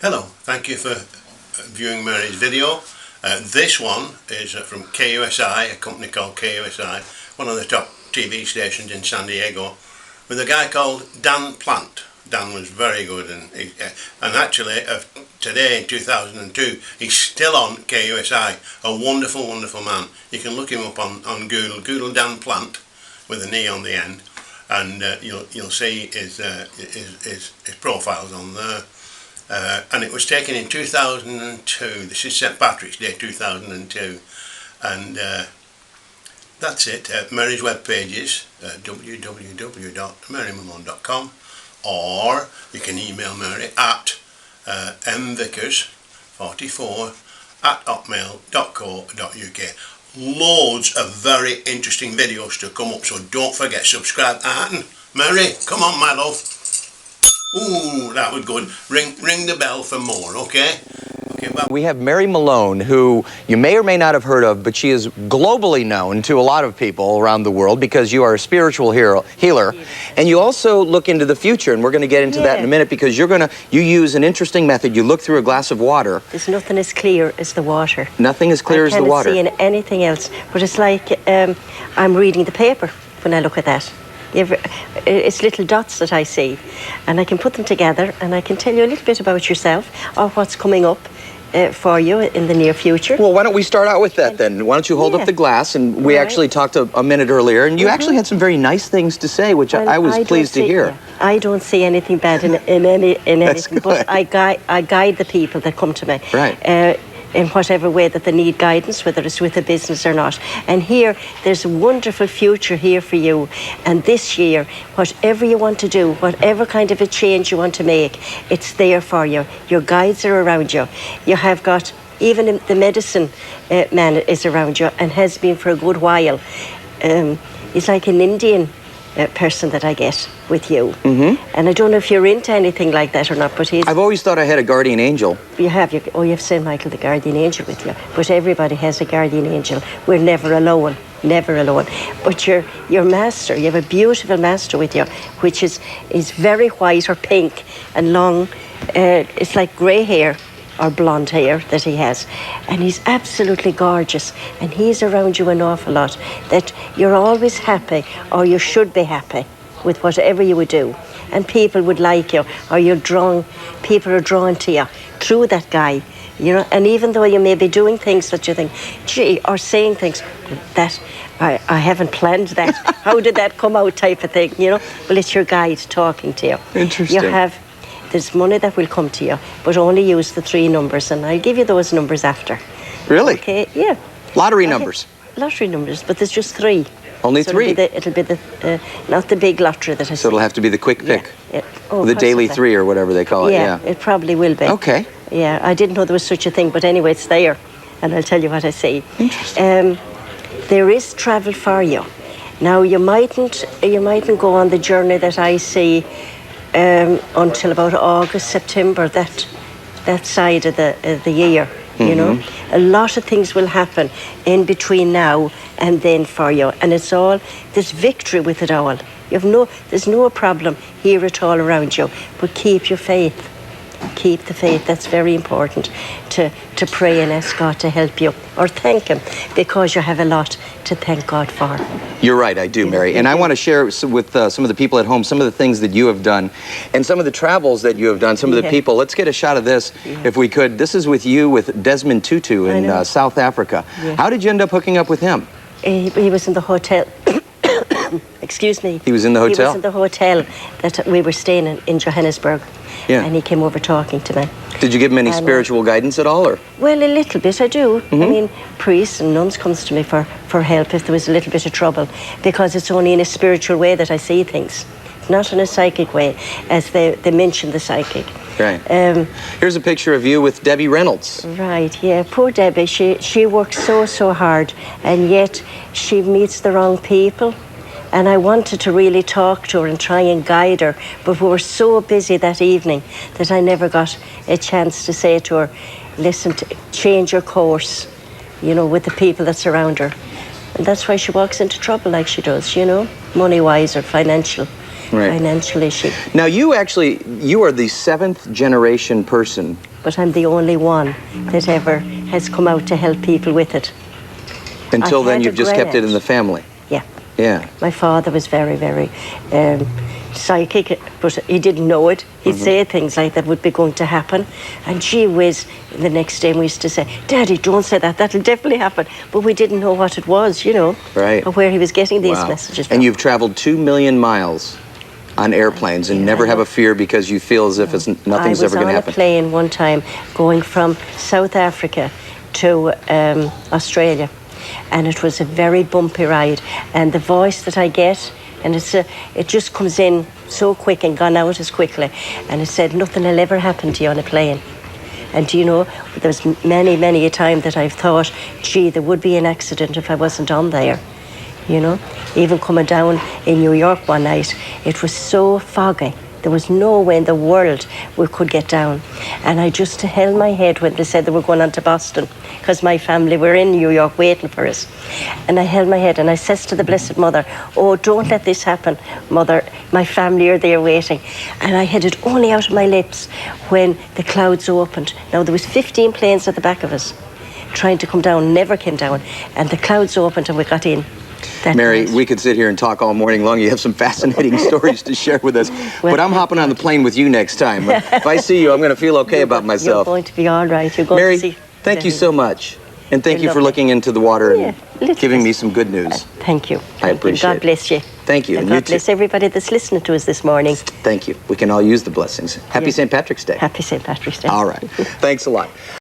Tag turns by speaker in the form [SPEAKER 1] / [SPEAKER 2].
[SPEAKER 1] Hello, thank you for viewing Mary's video. This one is from KUSI, a company called KUSI, one of the top TV stations in San Diego, with a guy called Dan Plante. Dan was very good, and actually today in 2002 he's still on KUSI. A wonderful, wonderful man. You can look him up on Google. Google Dan Plante with an E on the end, and you'll see his profiles on there. And it was taken in 2002. This is St. Patrick's Day 2002, and that's it. Mary's web page is www.marymamon.com, or you can email Mary at mvickers44@hotmail.co.uk. Loads of very interesting videos to come up, so don't forget, subscribe. And Mary, come on, my love. Ooh, that was good. Ring the bell for more, okay? Well.
[SPEAKER 2] We have Mary Malone, who you may or may not have heard of, but she is globally known to a lot of people around the world because you are a spiritual healer. And you also look into the future, and we're going to get into that in a minute, because you use an interesting method. You look through a glass of water.
[SPEAKER 3] There's nothing as clear as the water.
[SPEAKER 2] Nothing as clear as the water.
[SPEAKER 3] I can't see anything else, but it's like I'm reading the paper when I look at that. It's little dots that I see, and I can put them together, and I can tell you a little bit about yourself or what's coming up for you in the near future.
[SPEAKER 2] Well, why don't we start out with that then? Why don't you hold up the glass? And we actually talked a minute earlier, and you actually had some very nice things to say, which I was pleased to hear.
[SPEAKER 3] I don't see anything bad in anything, but I guide the people that come to me.
[SPEAKER 2] Right.
[SPEAKER 3] In whatever way that they need guidance, whether it's with a business or not. And here, there's a wonderful future here for you. And this year, whatever you want to do, whatever kind of a change you want to make, it's there for you. Your guides are around you. You have got, even the medicine man is around you and has been for a good while. He's like an Indian person that I get with you. And I don't know if you're into anything like that or not, but I've
[SPEAKER 2] always thought I had a guardian angel.
[SPEAKER 3] You have St. Michael, the guardian angel, with you. But everybody has a guardian angel. We're never alone, never alone. But your master, you have a beautiful master with you, which is very white or pink and long. It's like grey hair or blonde hair that he has, and he's absolutely gorgeous, and he's around you an awful lot, that you're always happy, or you should be happy with whatever you would do, and people would like you, or people are drawn to you through that guy, and even though you may be doing things that you think, gee, or saying things that I haven't planned that, how did that come out, type of thing, well, it's your guide talking to you.
[SPEAKER 2] Interesting.
[SPEAKER 3] There's money that will come to you, but only use the 3 numbers, and I'll give you those numbers after.
[SPEAKER 2] Really?
[SPEAKER 3] Okay, yeah.
[SPEAKER 2] Lottery numbers?
[SPEAKER 3] Lottery numbers, but there's just 3.
[SPEAKER 2] Only 3?
[SPEAKER 3] It'll be the not the big lottery that I see.
[SPEAKER 2] So it'll have to be the quick pick?
[SPEAKER 3] Yeah.
[SPEAKER 2] The daily 3 or whatever they call it,
[SPEAKER 3] yeah. It probably will be.
[SPEAKER 2] Okay.
[SPEAKER 3] Yeah, I didn't know there was such a thing, but anyway, it's there, and I'll tell you what I see.
[SPEAKER 2] Interesting.
[SPEAKER 3] There is travel for you. Now, you mightn't go on the journey that I see until about August, September, that side of the year, A lot of things will happen in between now and then for you, and it's all, there's victory with it all. There's no problem here at all around you, but keep your faith. Keep the faith. That's very important, to pray and ask God to help you, or thank Him, because you have a lot to thank God for.
[SPEAKER 2] You're right, I do, Mary. And I want to share with some of the people at home some of the things that you have done, and some of the travels that you have done, some of the people. Let's get a shot of this, if we could. This is with you with Desmond Tutu in South Africa. Yeah. How did you end up hooking up with him?
[SPEAKER 3] He was in the hotel. Excuse me.
[SPEAKER 2] He was in the hotel?
[SPEAKER 3] He was in the hotel that we were staying in Johannesburg.
[SPEAKER 2] Yeah.
[SPEAKER 3] And he came over talking to me.
[SPEAKER 2] Did you give him any spiritual guidance at all, or?
[SPEAKER 3] Well, a little bit I do. I mean, priests and nuns comes to me for help if there was a little bit of trouble, because it's only in a spiritual way that I see things, not in a psychic way, as they mention the psychic.
[SPEAKER 2] Right. Here's a picture of you with Debbie Reynolds.
[SPEAKER 3] Right, yeah. Poor Debbie, she works so hard, and yet she meets the wrong people. And I wanted to really talk to her and try and guide her, but we were so busy that evening that I never got a chance to say to her, listen, change your course, with the people that surround her. And that's why she walks into trouble like she does, money-wise or financial. financial issue.
[SPEAKER 2] Now you are the 7th generation person.
[SPEAKER 3] But I'm the only one that ever has come out to help people with it.
[SPEAKER 2] Until then, you've just kept it in the family.
[SPEAKER 3] Yeah.
[SPEAKER 2] Yeah.
[SPEAKER 3] My father was very, very psychic, but he didn't know it. He'd say things like that would be going to happen. And gee whiz, the next day we used to say, Daddy, don't say that. That'll definitely happen. But we didn't know what it was, you know.
[SPEAKER 2] Right.
[SPEAKER 3] Or where he was getting these messages from.
[SPEAKER 2] And you've traveled 2 million miles on airplanes and never have a fear because you feel as if nothing's ever going to happen.
[SPEAKER 3] I was on a plane one time going from South Africa to Australia, and it was a very bumpy ride, and the voice that I get, and it just comes in so quick and gone out as quickly, and it said nothing will ever happen to you on a plane. And you know, there's many a time that I've thought, gee, there would be an accident if I wasn't on there. You know, even coming down in New York one night, it was so foggy. There was no way in the world we could get down. And I just held my head when they said they were going on to Boston, because my family were in New York waiting for us. And I held my head and I says to the Blessed Mother, oh, don't let this happen, Mother. My family are there waiting. And I had it only out of my lips when the clouds opened. Now, there was 15 planes at the back of us trying to come down, never came down. And the clouds opened and we got in.
[SPEAKER 2] Mary, we could sit here and talk all morning long. You have some fascinating stories to share with us.
[SPEAKER 3] Well,
[SPEAKER 2] but I'm hopping on the plane with you next time. If I see you, I'm going to feel okay about myself.
[SPEAKER 3] You're going to be all right. You're going
[SPEAKER 2] Mary,
[SPEAKER 3] to see.
[SPEAKER 2] Thank you so much. And thank you for looking into the water and giving me some good news.
[SPEAKER 3] Thank you.
[SPEAKER 2] I appreciate it.
[SPEAKER 3] God bless you.
[SPEAKER 2] Thank you.
[SPEAKER 3] And God bless everybody that's listening to us this morning.
[SPEAKER 2] Thank you. We can all use the blessings. Happy St. Patrick's Day.
[SPEAKER 3] Happy St. Patrick's Day.
[SPEAKER 2] All right. Thanks a lot.